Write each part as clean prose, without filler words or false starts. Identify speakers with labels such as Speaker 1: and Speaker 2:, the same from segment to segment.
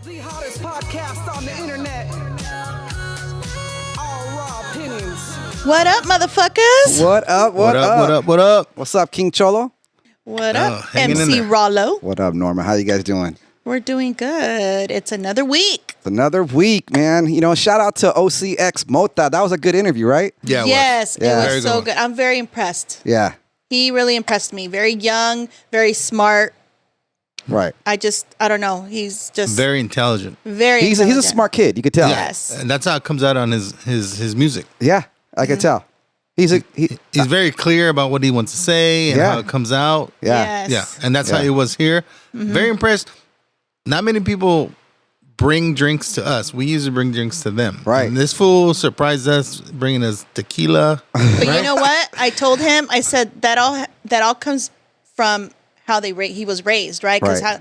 Speaker 1: The hottest podcast on the internet. All raw opinions.
Speaker 2: What up, motherfuckers?
Speaker 3: What up? What up?
Speaker 4: What up? What up?
Speaker 3: What's up, King Cholo?
Speaker 2: What up,
Speaker 4: hanging in
Speaker 2: MC
Speaker 4: there.
Speaker 2: Rollo?
Speaker 3: What up, Norma? How you guys doing?
Speaker 2: We're doing good. It's another week.
Speaker 3: It's another week, man. You know, shout out to OCX Mota. That was a good interview, right?
Speaker 4: Yeah.
Speaker 2: Yes,
Speaker 3: Yeah.
Speaker 2: it
Speaker 4: Very
Speaker 2: was so
Speaker 4: good.
Speaker 2: good. I'm very impressed.
Speaker 3: Yeah.
Speaker 2: He really impressed me. Very young, very smart.
Speaker 3: Right.
Speaker 2: I don't know. He's just
Speaker 4: Very intelligent.
Speaker 2: very
Speaker 3: He's a
Speaker 2: intelligent.
Speaker 3: smart kid. You could tell.
Speaker 2: Yes.
Speaker 4: And that's how it comes out on his music.
Speaker 3: Yeah, I could tell. He's
Speaker 4: Very clear about what he wants to say and
Speaker 3: Yeah.
Speaker 4: how it comes out.
Speaker 3: yeah.
Speaker 2: Yes.
Speaker 4: Yeah. And that's how
Speaker 3: Yeah.
Speaker 4: he was here. Very impressed. Not many people bring drinks to us. We usually bring drinks to them.
Speaker 3: Right.
Speaker 4: And this fool surprised us bringing us tequila.
Speaker 2: But you know what? I told him. I said that all comes from how he was raised, right? Because
Speaker 3: Right.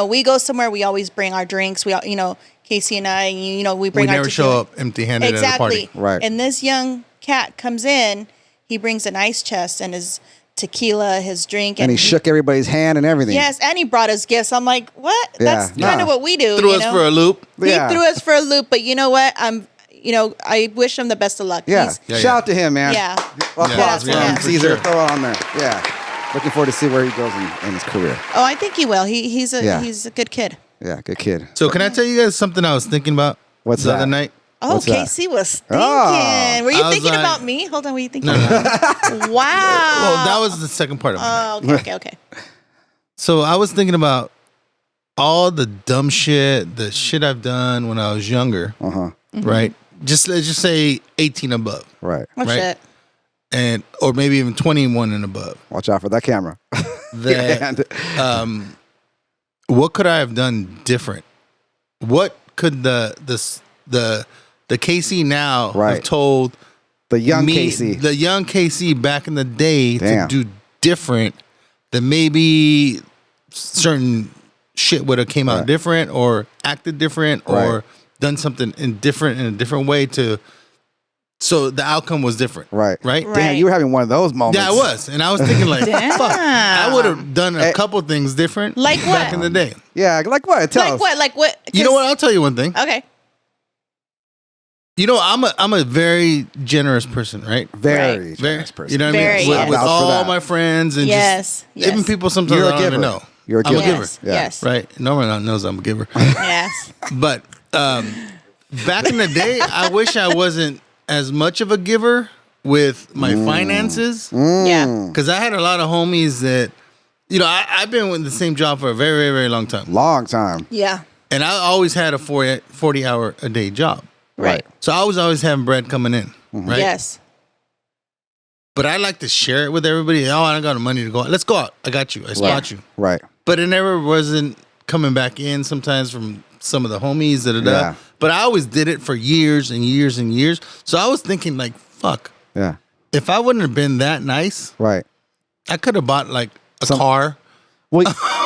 Speaker 2: we go somewhere, we always bring our drinks. We all, Casey and I, we bring
Speaker 4: We
Speaker 2: our
Speaker 4: never
Speaker 2: tequila.
Speaker 4: show up empty-handed at a party.
Speaker 3: Right.
Speaker 2: And this young cat comes in. He brings an ice chest and his tequila, his drink,
Speaker 3: And he shook everybody's hand and everything.
Speaker 2: Yes, and he brought us gifts. I'm like, what?
Speaker 3: Yeah,
Speaker 2: That's kind
Speaker 3: nah.
Speaker 2: of what we do.
Speaker 4: Threw
Speaker 2: you
Speaker 4: us
Speaker 2: know?
Speaker 4: for a loop.
Speaker 3: Yeah.
Speaker 2: He threw us for a loop, but you know what? I wish him the best of luck.
Speaker 3: Yeah.
Speaker 2: He's-
Speaker 4: Yeah,
Speaker 3: Shout
Speaker 4: yeah.
Speaker 3: out to him, man.
Speaker 2: Yeah.
Speaker 3: Applause
Speaker 4: Yeah,
Speaker 3: for him.
Speaker 2: for
Speaker 3: Caesar,
Speaker 4: sure.
Speaker 3: throw it on there. Yeah. Looking forward to see where he goes in his career.
Speaker 2: Oh, I think he will. He's
Speaker 3: Yeah.
Speaker 2: a good kid.
Speaker 3: Yeah, good kid.
Speaker 4: So can I tell you guys something I was thinking about
Speaker 3: What's
Speaker 4: the
Speaker 3: that?
Speaker 4: other night?
Speaker 2: Oh,
Speaker 3: What's that?
Speaker 2: Casey was thinking.
Speaker 3: Oh.
Speaker 2: Were you
Speaker 4: I was
Speaker 2: thinking
Speaker 4: like-
Speaker 2: about me? Hold on, were you thinking?
Speaker 4: No.
Speaker 2: Wow.
Speaker 4: Well, that was the second part of it.
Speaker 2: Oh, okay.
Speaker 4: So I was thinking about all the dumb shit, the shit I've done when I was younger,
Speaker 3: Uh-huh.
Speaker 4: right? Let's just say 18 above,
Speaker 3: Right.
Speaker 2: Oh
Speaker 4: Right.
Speaker 2: shit.
Speaker 4: or maybe even 21 and above.
Speaker 3: Watch out for that camera.
Speaker 4: That what could I have done different? What could the Casey now
Speaker 3: Right.
Speaker 4: have told
Speaker 3: The young
Speaker 4: me,
Speaker 3: Casey.
Speaker 4: the young Casey back in the day,
Speaker 3: Damn.
Speaker 4: to do different? That maybe certain shit would have came out
Speaker 3: Right.
Speaker 4: different, or acted different, or
Speaker 3: Right.
Speaker 4: done something in a different way so the outcome was different.
Speaker 3: Right.
Speaker 4: Right.
Speaker 2: Right.
Speaker 3: Damn, you were having one of those moments.
Speaker 4: Yeah, I was, and I was thinking like,
Speaker 2: Damn.
Speaker 4: fuck, I would have done a
Speaker 3: Hey.
Speaker 4: couple things different,
Speaker 2: Like
Speaker 4: back
Speaker 2: what?
Speaker 4: in the day.
Speaker 3: Yeah, like what? Tell
Speaker 2: Like
Speaker 3: us.
Speaker 2: what? Like what?
Speaker 4: You know what? I'll tell you one thing.
Speaker 2: Okay.
Speaker 4: You know, I'm a very generous person, right?
Speaker 3: Very
Speaker 2: Right.
Speaker 3: generous person.
Speaker 4: You know what I
Speaker 2: Very,
Speaker 4: mean?
Speaker 2: yes.
Speaker 4: With
Speaker 3: Vouch for
Speaker 4: all
Speaker 3: that.
Speaker 4: my friends and
Speaker 2: Yes,
Speaker 4: just even
Speaker 2: yes.
Speaker 4: people sometimes
Speaker 3: You're
Speaker 4: I
Speaker 3: a
Speaker 4: don't
Speaker 3: giver.
Speaker 4: even know.
Speaker 3: You're a
Speaker 4: I'm a
Speaker 3: giver.
Speaker 4: giver,
Speaker 2: Yes.
Speaker 3: Yeah.
Speaker 2: Yes.
Speaker 4: right? No one knows I'm a giver.
Speaker 2: Yes.
Speaker 4: But back in the day, I wish I wasn't as much of a giver with my finances,
Speaker 2: Yeah.
Speaker 4: because I had a lot of homies that, I've been with the same job for a very, very, very long time,
Speaker 3: Long time.
Speaker 2: Yeah.
Speaker 4: and I always had a 40-hour a day job.
Speaker 2: Right.
Speaker 4: So I was always having bread coming in, right?
Speaker 2: Yes.
Speaker 4: But I like to share it with everybody. Oh, I don't got the money to go out. Let's go out. I got you. I spot you.
Speaker 3: Right.
Speaker 4: But it never wasn't coming back in sometimes from some of the homies.
Speaker 3: Yeah.
Speaker 4: But I always did it for years and years and years. So I was thinking like, fuck,
Speaker 3: Yeah.
Speaker 4: if I wouldn't have been that nice,
Speaker 3: Right.
Speaker 4: I could have bought like a car.
Speaker 3: Well,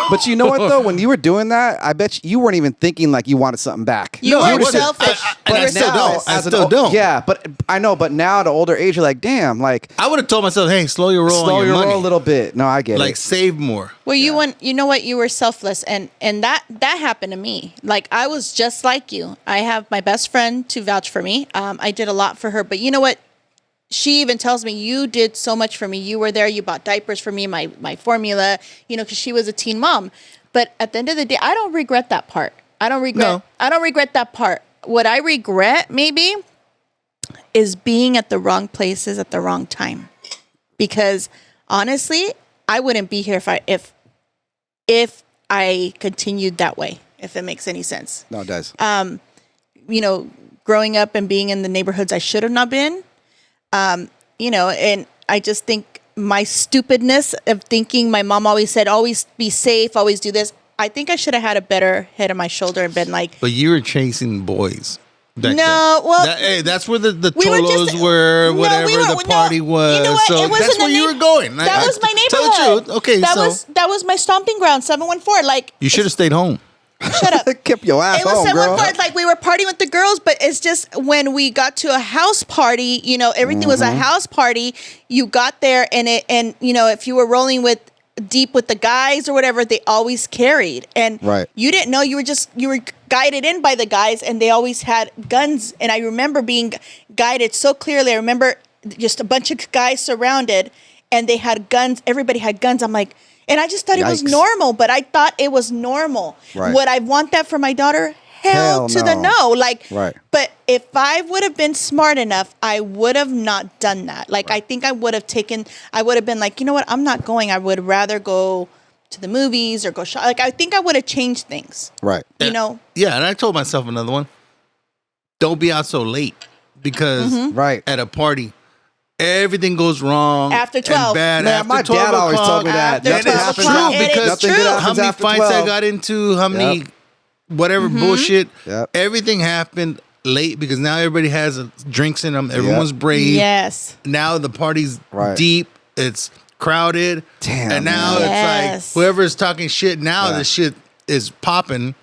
Speaker 3: but you know what though? When you were doing that, I bet you weren't even thinking like you wanted something back.
Speaker 2: You
Speaker 4: I
Speaker 2: were
Speaker 4: wasn't.
Speaker 2: selfish.
Speaker 4: And I
Speaker 2: You were
Speaker 4: still
Speaker 2: selfish.
Speaker 4: don't. I
Speaker 3: as an
Speaker 4: still
Speaker 3: o-
Speaker 4: don't.
Speaker 3: Yeah, but I know. But now at an older age, you're like, damn, like
Speaker 4: I would have told myself, hey, slow your roll
Speaker 3: slow
Speaker 4: on your
Speaker 3: your
Speaker 4: money.
Speaker 3: roll a little bit. No, I get
Speaker 4: Like
Speaker 3: it.
Speaker 4: save more.
Speaker 2: Well, you know what? You were selfless, and that happened to me. Like I was just like you. I have my best friend to vouch for me. I did a lot for her, but you know what? She even tells me, you did so much for me. You were there. You bought diapers for me, my formula. Because she was a teen mom. But at the end of the day, I don't regret that part. I don't regret that part. What I regret maybe is being at the wrong places at the wrong time. Because honestly, I wouldn't be here if I continued that way, if it makes any sense.
Speaker 3: No, it does.
Speaker 2: Growing up and being in the neighborhoods I should have not been, and I just think my stupidness of thinking, my mom always said, always be safe, always do this. I think I should have had a better head on my shoulder and been like,
Speaker 4: But you were chasing boys. back
Speaker 2: No,
Speaker 4: then.
Speaker 2: well,
Speaker 4: that's where the
Speaker 2: we were
Speaker 4: Tolos
Speaker 2: just-
Speaker 4: were,
Speaker 2: no,
Speaker 4: whatever
Speaker 2: we were-
Speaker 4: the party
Speaker 2: no,
Speaker 4: was.
Speaker 2: you know what?
Speaker 4: So
Speaker 2: It wasn't
Speaker 4: that's where
Speaker 2: a
Speaker 4: you
Speaker 2: neigh-
Speaker 4: were going.
Speaker 2: That was my
Speaker 4: Tell
Speaker 2: neighborhood.
Speaker 4: the truth. Okay,
Speaker 2: that was my stomping ground, 714. Like,
Speaker 4: you should have stayed home.
Speaker 2: shut up.
Speaker 3: Keep your ass
Speaker 2: It was
Speaker 3: home, girl.
Speaker 2: 714. Like we were partying with the girls, but it's just when we got to a house party, everything was a
Speaker 3: Mm-hmm.
Speaker 2: house party. You got there and if you were rolling with, deep with the guys or whatever, they always carried. And
Speaker 3: Right.
Speaker 2: you didn't know, you were guided in by the guys, and they always had guns. And I remember being guided so clearly. I remember just a bunch of guys surrounded, and they had guns. Everybody had guns. I'm like, and I just thought it was
Speaker 3: Yikes.
Speaker 2: normal, but I thought it was normal.
Speaker 3: Right.
Speaker 2: Would I want that for my daughter? Hell to the
Speaker 3: no.
Speaker 2: no. Like,
Speaker 3: Right.
Speaker 2: but if I would have been smart enough, I would have not done that. Like, I think I would have been like, you know what? I'm not going. I would rather go to the movies or go shop. Like, I think I would have changed things.
Speaker 3: Right.
Speaker 2: You know?
Speaker 4: Yeah, and I told myself another one. Don't be out so late because
Speaker 3: Right.
Speaker 4: at a party, everything goes wrong
Speaker 2: After
Speaker 4: and
Speaker 2: 12.
Speaker 4: bad.
Speaker 3: Man,
Speaker 4: after
Speaker 3: my
Speaker 4: 12
Speaker 3: dad always told me
Speaker 4: o'clock.
Speaker 3: that.
Speaker 2: After
Speaker 4: And
Speaker 3: Nothing
Speaker 4: it's
Speaker 2: 12
Speaker 3: happens
Speaker 4: true
Speaker 2: o'clock. And it's
Speaker 4: because
Speaker 2: true.
Speaker 3: Nothing good
Speaker 4: how
Speaker 3: happens
Speaker 4: many
Speaker 3: after
Speaker 4: fights I
Speaker 3: 12.
Speaker 4: got into, how many
Speaker 3: Yep.
Speaker 4: whatever bullshit.
Speaker 3: Yep.
Speaker 4: Everything happened late because now everybody has drinks in them. Everyone's brave.
Speaker 2: Yes.
Speaker 4: Now the party's
Speaker 3: Right.
Speaker 4: deep. It's crowded.
Speaker 3: Damn,
Speaker 4: And now
Speaker 3: man.
Speaker 4: it's
Speaker 2: Yes.
Speaker 4: like whoever's talking shit now,
Speaker 3: Yeah.
Speaker 4: the shit is popping.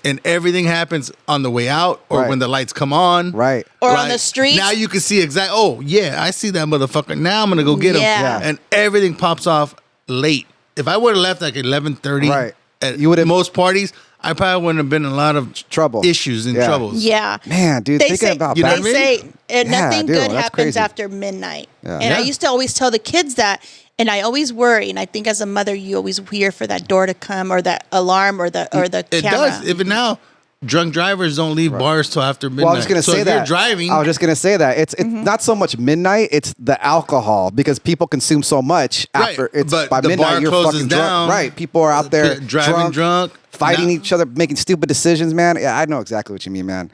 Speaker 4: And everything happens on the way out or
Speaker 3: Right.
Speaker 4: when the lights come on.
Speaker 3: Right.
Speaker 2: Or on
Speaker 4: Like,
Speaker 2: the street.
Speaker 4: Now you can see exactly, oh, yeah, I see that motherfucker. Now I'm going to go get him.
Speaker 2: Yeah.
Speaker 3: Yeah.
Speaker 4: And everything pops off late. If I would have left like 11:30
Speaker 3: Right.
Speaker 4: at
Speaker 3: You would've-
Speaker 4: most parties, I probably wouldn't have been in a lot of
Speaker 3: Trouble.
Speaker 4: issues and
Speaker 3: Yeah.
Speaker 4: troubles.
Speaker 2: Yeah.
Speaker 3: Man, dude,
Speaker 2: They
Speaker 3: thinking
Speaker 2: say,
Speaker 3: about
Speaker 4: You know
Speaker 3: back.
Speaker 4: what I mean?
Speaker 2: nothing
Speaker 3: Yeah, dude,
Speaker 2: good
Speaker 3: that's
Speaker 2: happens
Speaker 3: crazy.
Speaker 2: after midnight.
Speaker 3: Yeah.
Speaker 2: And I
Speaker 4: Yeah.
Speaker 2: used to always tell the kids that, and I always worry. And I think as a mother, you always hear for that door to come or that alarm or the
Speaker 4: It
Speaker 2: camera.
Speaker 4: does. Even now, drunk drivers don't leave bars till after midnight.
Speaker 3: Well, I was just gonna
Speaker 4: so
Speaker 3: say
Speaker 4: if
Speaker 3: that.
Speaker 4: you're driving,
Speaker 3: I was just gonna say that it's
Speaker 2: Mm-hmm.
Speaker 3: not so much midnight; it's the alcohol because people consume so much
Speaker 4: Right,
Speaker 3: after it's
Speaker 4: but
Speaker 3: by
Speaker 4: the
Speaker 3: midnight.
Speaker 4: bar
Speaker 3: You're
Speaker 4: closes
Speaker 3: fucking
Speaker 4: down.
Speaker 3: drunk, right? People are out there
Speaker 4: driving drunk,
Speaker 3: fighting
Speaker 4: Now-
Speaker 3: each other, making stupid decisions. Man, yeah, I know exactly what you mean, man.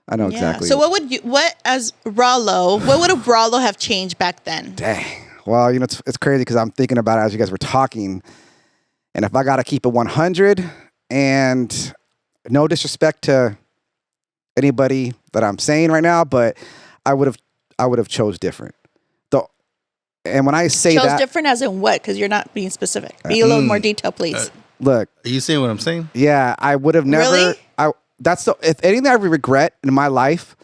Speaker 3: I know
Speaker 2: Yeah.
Speaker 3: exactly.
Speaker 2: So what as Rollo, what would a Rollo have changed back then?
Speaker 3: Dang. Well, you know, it's crazy because I'm thinking about it as you guys were talking, and if I got to keep it 100, and no disrespect to anybody that I'm saying right now, but I would have chose different. Though, and when I say
Speaker 2: Chose
Speaker 3: that,
Speaker 2: different as in what? Because you're not being specific. Be a little more detailed, please.
Speaker 3: look,
Speaker 4: Are you saying what I'm saying?
Speaker 3: yeah, I would have never.
Speaker 2: Really?
Speaker 3: That's the if anything I regret in my life.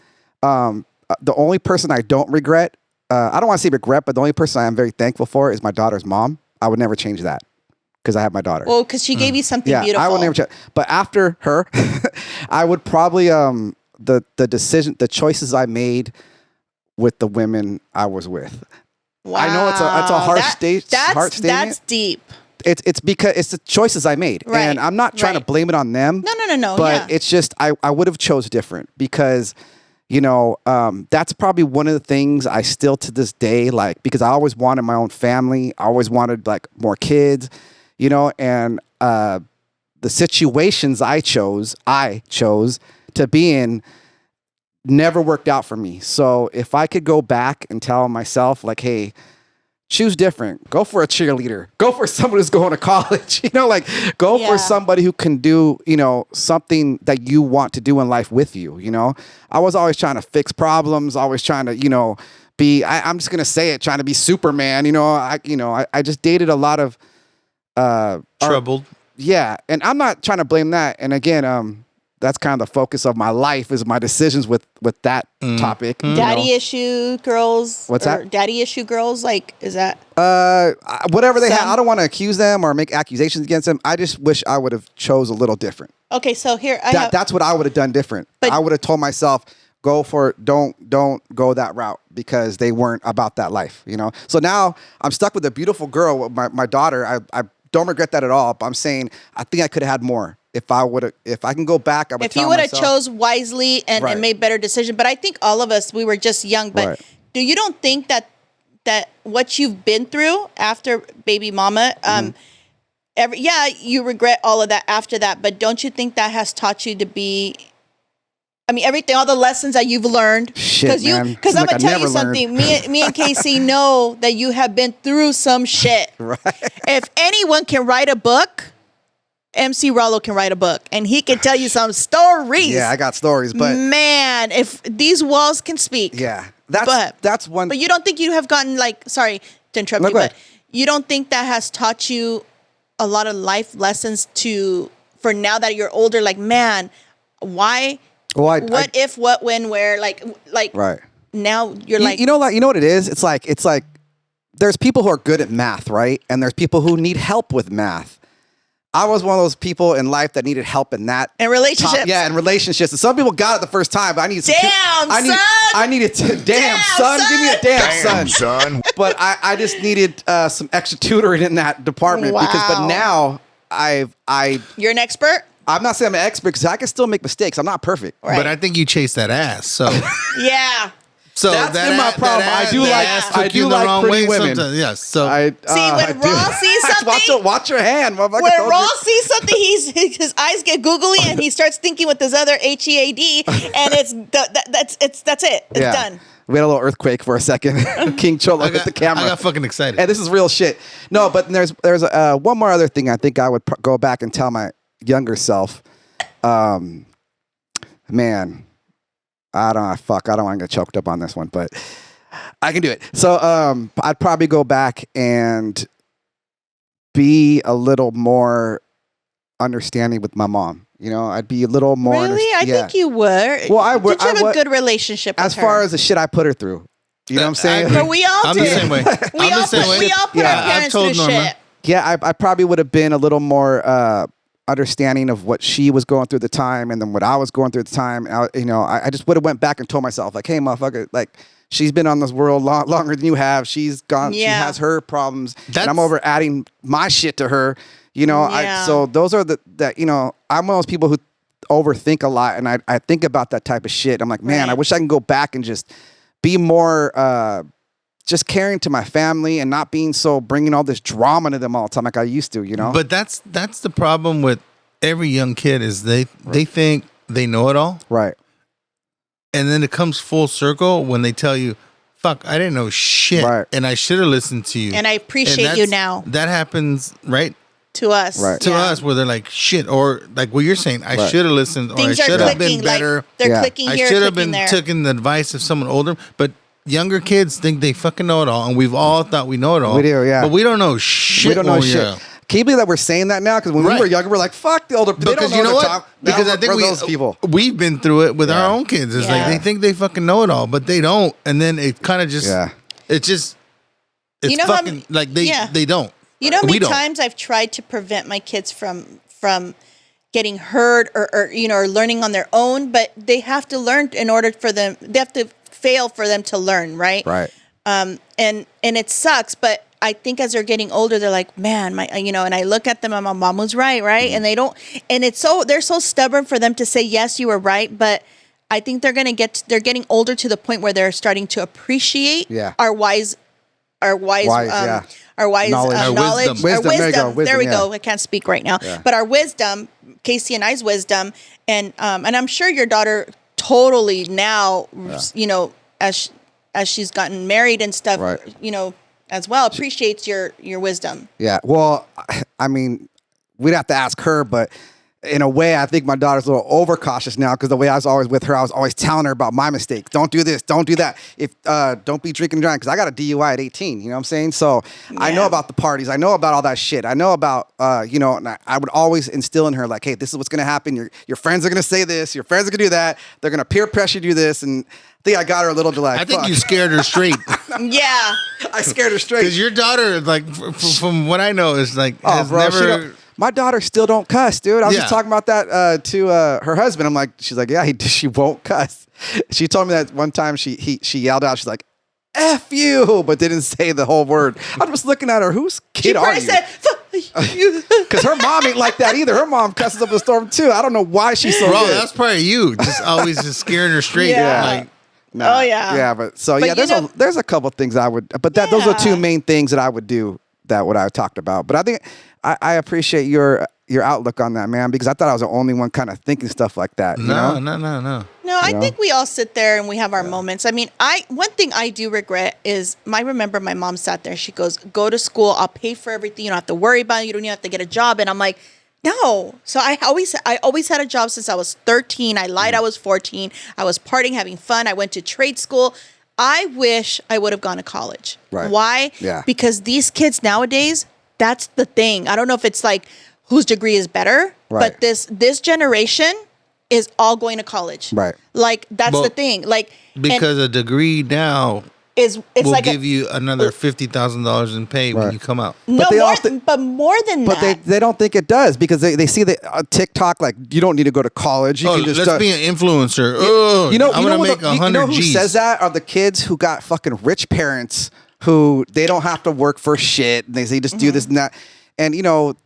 Speaker 3: The only person I don't regret, I don't want to say regret, but the only person I am very thankful for is my daughter's mom. I would never change that because I have my daughter.
Speaker 2: Well, because she gave you something
Speaker 3: yeah,
Speaker 2: beautiful.
Speaker 3: I would never change. But after her, I would probably the choices I made with the women I was with.
Speaker 2: Wow.
Speaker 3: I know it's a harsh
Speaker 2: That's
Speaker 3: statement.
Speaker 2: That's deep.
Speaker 3: It's because it's the choices I made,
Speaker 2: Right,
Speaker 3: and I'm not trying to
Speaker 2: right.
Speaker 3: blame it on them.
Speaker 2: No.
Speaker 3: But
Speaker 2: Yeah.
Speaker 3: it's just I would have chose different because, you know, that's probably one of the things I still to this day like because I always wanted my own family. I always wanted like more kids, you know, and the situations I chose to be in never worked out for me. So if I could go back and tell myself like, hey, choose different. Go for a cheerleader. Go for someone who's going to college. You know, like go
Speaker 2: Yeah.
Speaker 3: for somebody who can do, you know, something that you want to do in life with you. You know, I was always trying to fix problems, always trying to, you know, I'm just gonna say it, trying to be Superman. You know, I just dated a lot of
Speaker 4: Troubled.
Speaker 3: yeah, and I'm not trying to blame that. And again, that's kind of the focus of my life is my decisions with that topic. you
Speaker 2: Daddy
Speaker 3: know.
Speaker 2: issue girls.
Speaker 3: What's
Speaker 2: or
Speaker 3: that?
Speaker 2: Daddy issue girls. Like, is that?
Speaker 3: Whatever they have,
Speaker 2: Some-
Speaker 3: I don't want to accuse them or make accusations against them. I just wish I would have chose a little different.
Speaker 2: Okay, so here I have.
Speaker 3: That's what I would have done different.
Speaker 2: But-
Speaker 3: I would have told myself, don't go that route because they weren't about that life, you know? So now I'm stuck with a beautiful girl, with my daughter. I don't regret that at all, but I'm saying I think I could have had more. If I can go back, I would
Speaker 2: if
Speaker 3: tell
Speaker 2: you would have
Speaker 3: myself-
Speaker 2: chose wisely and
Speaker 3: Right.
Speaker 2: made better decision, but I think all of us we were just young. But
Speaker 3: Right.
Speaker 2: do you don't think that what you've been through after baby mama, you regret all of that after that, but don't you think that has taught you to be? I mean, everything, all the lessons that you've learned.
Speaker 3: Shit, man.
Speaker 2: Because
Speaker 3: Seems
Speaker 2: I'm
Speaker 3: like I
Speaker 2: gonna tell you
Speaker 3: never learned.
Speaker 2: something. Me and Casey know that you have been through some shit.
Speaker 3: Right.
Speaker 2: If anyone can write a book, MC Rollo can write a book, and he can tell you some stories.
Speaker 3: Yeah, I got stories, but
Speaker 2: Man, if these walls can speak.
Speaker 3: yeah,
Speaker 2: But
Speaker 3: that's one.
Speaker 2: But you don't think you have gotten sorry to interrupt
Speaker 3: No,
Speaker 2: you,
Speaker 3: go
Speaker 2: but
Speaker 3: ahead.
Speaker 2: you don't think that has taught you a lot of life lessons for now that you're older? Like, man, why?
Speaker 3: Well,
Speaker 2: What if? What? When? Where? Like.
Speaker 3: right.
Speaker 2: Now you're
Speaker 3: You,
Speaker 2: like.
Speaker 3: you know what it is? It's like there's people who are good at math, right? And there's people who need help with math. I was one of those people in life that needed help in that.
Speaker 2: And relationships.
Speaker 3: Yeah, and relationships. And some people got it the first time, but I needed some.
Speaker 2: Son!
Speaker 3: I needed to. Damn, son. Give me a damn son. But I just needed some extra tutoring in that department but now
Speaker 2: You're an expert?
Speaker 3: I'm not saying I'm an expert because I can still make mistakes. I'm not perfect.
Speaker 2: Right.
Speaker 4: But I think you chase that ass. So
Speaker 2: Yeah.
Speaker 4: so
Speaker 3: That's
Speaker 4: that
Speaker 3: been my
Speaker 4: ass-
Speaker 3: problem.
Speaker 4: that
Speaker 3: I do
Speaker 4: ass-
Speaker 3: like-
Speaker 4: that ass
Speaker 3: I
Speaker 4: took
Speaker 3: do
Speaker 4: you the
Speaker 3: like
Speaker 4: wrong
Speaker 3: pretty
Speaker 4: way
Speaker 3: women.
Speaker 4: sometimes. Yes. So
Speaker 3: I
Speaker 2: when
Speaker 3: do.
Speaker 2: Ross sees something-
Speaker 3: watch your hand, motherfucker.
Speaker 2: When
Speaker 3: Told you.
Speaker 2: Ross sees something, his eyes get googly and he starts thinking with his other HEAD, and that's it. It's done.
Speaker 3: We had a little earthquake for a second. King Cholo hit the camera.
Speaker 4: I got fucking excited.
Speaker 3: And this is real shit. No, but there's one more other thing I think I would go back and tell my younger self. Man, I don't want to get choked up on this one, but I can do it. So I'd probably go back and be a little more understanding with my mom. You know, I'd be a little more.
Speaker 2: Really? I think you were.
Speaker 3: Well, I would.
Speaker 2: Did you have a good relationship with
Speaker 3: as
Speaker 2: her?
Speaker 3: far as the shit I put her through. You know what I'm saying?
Speaker 2: But we all
Speaker 4: I'm
Speaker 2: did.
Speaker 4: the same way.
Speaker 2: We all put
Speaker 3: Yeah,
Speaker 2: our
Speaker 4: I've
Speaker 2: parents
Speaker 4: told
Speaker 2: through
Speaker 4: Norma.
Speaker 2: shit.
Speaker 3: Yeah, I probably would have been a little more understanding of what she was going through at the time, and then what I was going through at the time. I just would have went back and told myself, like, hey, motherfucker, like, she's been on this world longer than you have. She's gone. She
Speaker 2: Yeah.
Speaker 3: has her problems, and I'm
Speaker 4: That's-
Speaker 3: over adding my shit to her. You know,
Speaker 2: Yeah.
Speaker 3: so those are I'm one of those people who overthink a lot, and I think about that type of shit. I'm like, man,
Speaker 2: Right.
Speaker 3: I wish I can go back and just be more. Just caring to my family and not being so bringing all this drama to them all the time like I used to, you know?
Speaker 4: But that's the problem with every young kid is they think they know it all,
Speaker 3: Right.
Speaker 4: and then it comes full circle when they tell you, "Fuck, I didn't know shit,
Speaker 3: Right.
Speaker 4: and I should have listened to you."
Speaker 2: And I appreciate
Speaker 4: that's-
Speaker 2: you now.
Speaker 4: That happens right
Speaker 2: To us.
Speaker 3: Right.
Speaker 4: to
Speaker 2: Yeah.
Speaker 4: us, where they're like, "Shit," or like what you're saying, "I
Speaker 3: Right.
Speaker 4: should have listened, or
Speaker 2: Things
Speaker 4: I
Speaker 2: are
Speaker 4: should have
Speaker 2: clicking.
Speaker 4: been better."
Speaker 2: Like, they're
Speaker 3: Yeah.
Speaker 2: clicking
Speaker 4: I
Speaker 2: here,
Speaker 4: should have
Speaker 2: clicking
Speaker 4: been
Speaker 2: there.
Speaker 4: taking the advice of someone older, but younger kids think they fucking know it all, and we've all thought we know it all.
Speaker 3: We do, yeah.
Speaker 4: But we don't know shit.
Speaker 3: We don't know
Speaker 4: when
Speaker 3: shit.
Speaker 4: we're-
Speaker 3: Can you believe that we're saying that now? Because when we
Speaker 4: Right.
Speaker 3: were younger, we're like, fuck the older people.
Speaker 4: Because you know what? Because I think
Speaker 3: those people.
Speaker 4: we've been through it with
Speaker 3: Yeah.
Speaker 4: our own kids. It's like
Speaker 2: Yeah.
Speaker 4: they think they fucking know it all, but they don't. And then it kind of just,
Speaker 3: Yeah.
Speaker 4: it's just, it's
Speaker 2: You know how
Speaker 4: fucking
Speaker 2: many-
Speaker 4: like they
Speaker 2: yeah.
Speaker 4: they don't.
Speaker 2: You know how
Speaker 4: We
Speaker 2: many
Speaker 4: don't.
Speaker 2: times I've tried to prevent my kids from getting hurt or or learning on their own, but they have to learn in order for them. They have to fail for them to learn, right?
Speaker 3: Right.
Speaker 2: And it sucks, but I think as they're getting older, they're like, man, and I look at them and my mom was right, and they don't, and they're so stubborn for them to say, yes, you were right, but I think they're getting older to the point where they're starting to appreciate
Speaker 3: Yeah.
Speaker 2: our wise
Speaker 3: Wise, yeah.
Speaker 2: our wise
Speaker 3: Knowledge.
Speaker 2: knowledge,
Speaker 3: Our
Speaker 2: our
Speaker 3: wisdom. There you go.
Speaker 2: there we
Speaker 3: Wisdom,
Speaker 2: go.
Speaker 3: yeah.
Speaker 2: I can't speak right now,
Speaker 3: Yeah.
Speaker 2: but our wisdom, Casey and I's wisdom, and I'm sure your daughter totally now, as she's gotten married and stuff,
Speaker 3: Right.
Speaker 2: as well, appreciates your wisdom.
Speaker 3: Yeah. Well, I mean, we'd have to ask her, but in a way, I think my daughter's a little overcautious now because the way I was always with her, I was always telling her about my mistakes. Don't do this. Don't do that. Don't be drinking and driving because I got a DUI at 18. You know what I'm saying? So I know
Speaker 2: Yeah.
Speaker 3: about the parties. I know about all that shit. I know about, and I would always instill in her like, hey, this is what's going to happen. Your friends are going to say this. Your friends are going to do that. They're going to peer pressure you to do this. And I think I got her a little to like,
Speaker 4: I think
Speaker 3: fuck.
Speaker 4: you scared her straight
Speaker 2: Yeah.
Speaker 3: I scared her straight.
Speaker 4: because your daughter, like from what I know, is like
Speaker 3: Oh,
Speaker 4: has
Speaker 3: bro, she
Speaker 4: never.
Speaker 3: don't- my daughter still don't cuss, dude. I was
Speaker 4: Yeah.
Speaker 3: just talking about that to her husband. I'm like, she's like, yeah, she won't cuss. She told me that one time she yelled out, she's like, F you, but didn't say the whole word. I'm just looking at her. Whose
Speaker 2: She
Speaker 3: kid are
Speaker 2: probably
Speaker 3: you?
Speaker 2: said, "Fuck you."
Speaker 3: Because her mom ain't like that either. Her mom cusses up a storm too. I don't know why she's so
Speaker 4: Bro,
Speaker 3: good.
Speaker 4: that's probably you. Just always just scaring her straight.
Speaker 2: Yeah.
Speaker 4: Like,
Speaker 3: Nah.
Speaker 2: Oh, yeah.
Speaker 3: Yeah, but
Speaker 2: But
Speaker 3: yeah,
Speaker 2: you know-
Speaker 3: there's a couple things I would, but those are two
Speaker 2: Yeah.
Speaker 3: main things that I would do that what I talked about. But I think I appreciate your outlook on that, man, because I thought I was the only one kind of thinking stuff like that. You know?
Speaker 4: no.
Speaker 2: No, I
Speaker 3: know?
Speaker 2: think we all sit there and we have our moments. I mean, one thing I do regret is I remember my mom sat there. She goes, "Go to school. I'll pay for everything. You don't have to worry about it. You don't even have to get a job." And I'm like, no. So I always had a job since I was 13. I lied. I was 14. I was partying, having fun. I went to trade school. I wish I would have gone to college.
Speaker 3: Right.
Speaker 2: Why?
Speaker 3: Yeah.
Speaker 2: Because these kids nowadays, that's the thing. I don't know if it's like whose degree is better,
Speaker 3: Right.
Speaker 2: but this generation is all going to college.
Speaker 3: Right.
Speaker 2: Like that's
Speaker 4: Well,
Speaker 2: the thing. Like and
Speaker 4: because a degree now
Speaker 2: it's
Speaker 4: we'll
Speaker 2: like
Speaker 4: give you another $50,000 in pay when
Speaker 3: Right.
Speaker 4: you come out.
Speaker 2: no
Speaker 3: they
Speaker 2: more,
Speaker 3: all thi-
Speaker 2: but more than
Speaker 3: But
Speaker 2: that.
Speaker 3: they don't think it does because they see that on TikTok, like, you don't need to go to college. You
Speaker 4: Oh,
Speaker 3: can just
Speaker 4: let's be an influencer. Oh, I'm gonna make
Speaker 3: you know
Speaker 4: 100
Speaker 3: who
Speaker 4: G's.
Speaker 3: says that are the kids who got fucking rich parents who they don't have to work for shit. They just do this and that. And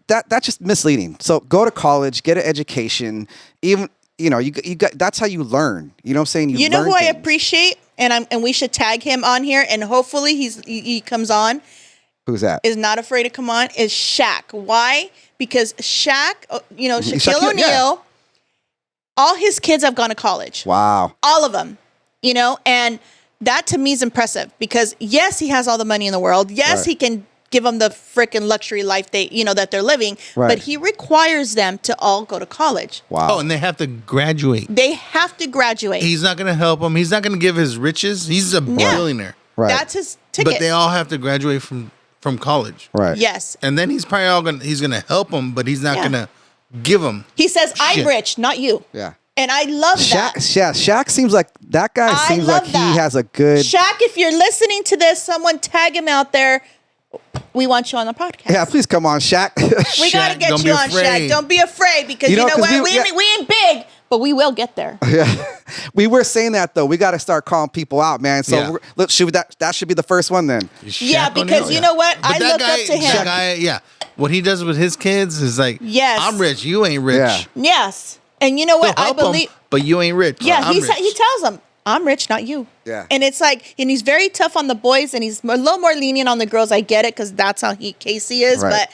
Speaker 3: that's just misleading. So go to college, get an education. Even you got that's how you learn. You know what I'm saying?
Speaker 2: You know
Speaker 3: learn
Speaker 2: who I
Speaker 3: things.
Speaker 2: appreciate, and we should tag him on here, and hopefully he comes on.
Speaker 3: Who's that?
Speaker 2: Is not afraid to come on. Is Shaq? Why? Because Shaq, Shaquille
Speaker 3: Shaquille,
Speaker 2: O'Neal,
Speaker 3: yeah.
Speaker 2: all his kids have gone to college.
Speaker 3: Wow.
Speaker 2: All of them. And that to me is impressive because yes, he has all the money in the world. Yes,
Speaker 3: Right.
Speaker 2: he can give them the freaking luxury life that they're living.
Speaker 3: Right.
Speaker 2: But he requires them to all go to college.
Speaker 3: Wow.
Speaker 4: Oh, and they have to graduate.
Speaker 2: They have to graduate.
Speaker 4: He's not going to help them. He's not going to give his riches. He's a billionaire.
Speaker 3: Right.
Speaker 2: That's his ticket.
Speaker 4: But they all have to graduate from college.
Speaker 3: Right.
Speaker 4: And
Speaker 2: Yes.
Speaker 4: then he's probably he's going to help them, but he's not
Speaker 2: Yeah.
Speaker 4: going to give them.
Speaker 2: He says, I'm
Speaker 4: Shit.
Speaker 2: rich, not you.
Speaker 3: Yeah.
Speaker 2: And I love that.
Speaker 3: Shaq seems like that guy
Speaker 2: I
Speaker 3: seems
Speaker 2: love
Speaker 3: like
Speaker 2: that.
Speaker 3: he has a good.
Speaker 2: Shaq, if you're listening to this, someone tag him out there. We want you on the podcast.
Speaker 3: Yeah, please come on, Shaq.
Speaker 2: We got to
Speaker 4: Shaq,
Speaker 2: get
Speaker 4: don't
Speaker 2: you
Speaker 4: be
Speaker 2: on,
Speaker 4: afraid.
Speaker 2: Shaq. Don't be afraid because
Speaker 3: You
Speaker 2: you
Speaker 3: know,
Speaker 2: know
Speaker 3: 'cause
Speaker 2: what?
Speaker 3: we-
Speaker 2: We ain't big, but we will get there.
Speaker 3: We were saying that though. We got to start calling people out, man. So
Speaker 4: Yeah.
Speaker 3: look, that should be the first one then.
Speaker 2: Yeah,
Speaker 4: Shaq
Speaker 2: because
Speaker 4: O'Neal,
Speaker 2: you know what?
Speaker 4: But
Speaker 2: I
Speaker 4: that
Speaker 2: look
Speaker 4: guy,
Speaker 2: up to him.
Speaker 4: That guy, yeah. What he does with his kids is like,
Speaker 2: Yes.
Speaker 4: I'm rich, you ain't rich.
Speaker 3: Yeah.
Speaker 2: Yes. And you know
Speaker 4: He'll
Speaker 2: what? I
Speaker 4: help 'em,
Speaker 2: believe.
Speaker 4: but you ain't rich.
Speaker 2: Yeah,
Speaker 4: I'm
Speaker 2: he
Speaker 4: rich.
Speaker 2: tells them, I'm rich, not you.
Speaker 3: Yeah.
Speaker 2: And it's like, and he's very tough on the boys, and he's a little more lenient on the girls. I get it because that's how Casey is.
Speaker 3: Right.